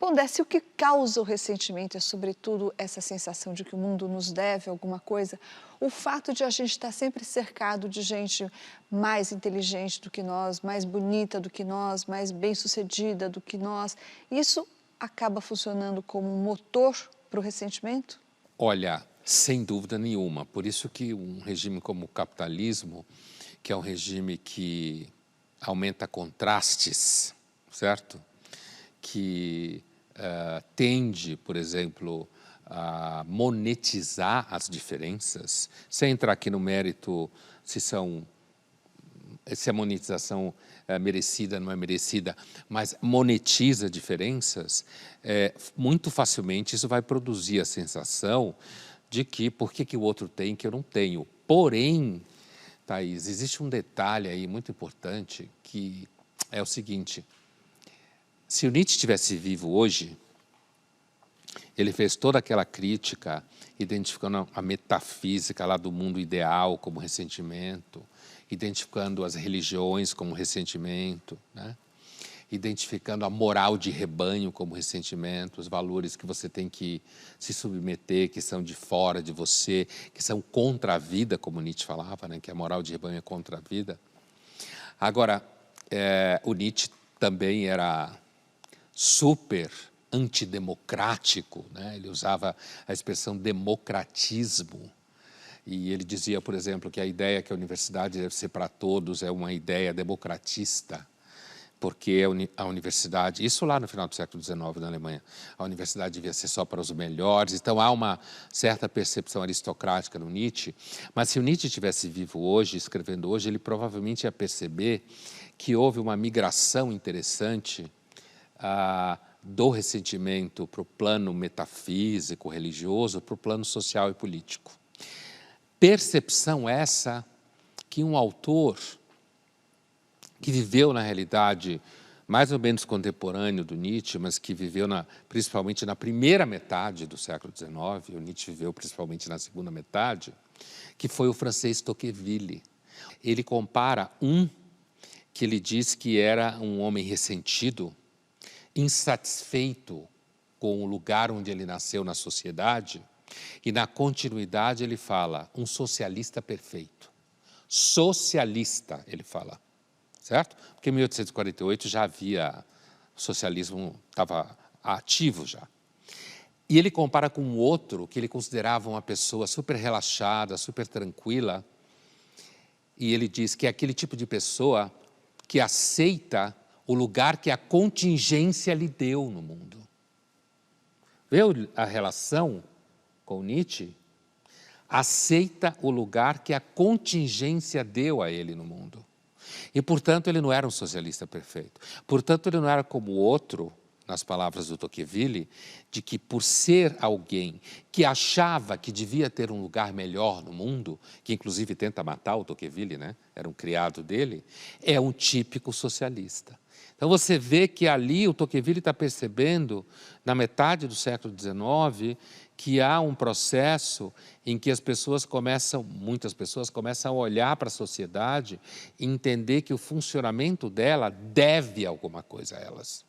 Bom, Décio, o que causa o ressentimento é, sobretudo, essa sensação de que o mundo nos deve alguma coisa, o fato de a gente estar sempre cercado de gente mais inteligente do que nós, mais bonita do que nós, mais bem-sucedida do que nós, isso acaba funcionando como um motor para o ressentimento? Olha, sem dúvida nenhuma. Por isso que um regime como o capitalismo, que é um regime que aumenta contrastes, certo? Que tende, por exemplo, a monetizar as diferenças, sem entrar aqui no mérito se a monetização é merecida, não é merecida, mas monetiza diferenças, muito facilmente isso vai produzir a sensação de que por que o outro tem que eu não tenho. Porém, Thaís, existe um detalhe aí muito importante que é o seguinte: se o Nietzsche estivesse vivo hoje, ele fez toda aquela crítica, identificando a metafísica lá do mundo ideal como ressentimento, identificando as religiões como ressentimento, né? Identificando a moral de rebanho como ressentimento, os valores que você tem que se submeter, que são de fora de você, que são contra a vida, como Nietzsche falava, né? Que a moral de rebanho é contra a vida. Agora, o Nietzsche também era super antidemocrático, né? Ele usava a expressão democratismo, e ele dizia, por exemplo, que a ideia que a universidade deve ser para todos é uma ideia democratista, porque a universidade, isso lá no final do século XIX na Alemanha, a universidade devia ser só para os melhores, então há uma certa percepção aristocrática no Nietzsche, mas se o Nietzsche estivesse vivo hoje, escrevendo hoje, ele provavelmente ia perceber que houve uma migração interessante do ressentimento para o plano metafísico, religioso, para o plano social e político. Percepção essa que um autor que viveu, na realidade, mais ou menos contemporâneo do Nietzsche, mas que viveu principalmente na primeira metade do século XIX, o Nietzsche viveu principalmente na segunda metade, que foi o francês Tocqueville. Ele compara que ele diz que era um homem ressentido, insatisfeito com o lugar onde ele nasceu na sociedade, e na continuidade ele fala, um socialista perfeito. Socialista, ele fala, certo? Porque em 1848 já havia, o socialismo estava ativo já. E ele compara com um outro que ele considerava uma pessoa super relaxada, super tranquila, e ele diz que é aquele tipo de pessoa que aceita o lugar que a contingência lhe deu no mundo. Vê a relação com Nietzsche? Aceita o lugar que a contingência deu a ele no mundo. E, portanto, ele não era um socialista perfeito. Portanto, ele não era como o outro, nas palavras do Tocqueville, de que por ser alguém que achava que devia ter um lugar melhor no mundo, que inclusive tenta matar o Tocqueville, né? Era um criado dele, é um típico socialista. Então você vê que ali o Tocqueville está percebendo, na metade do século XIX, que há um processo em que muitas pessoas começam a olhar para a sociedade e entender que o funcionamento dela deve alguma coisa a elas.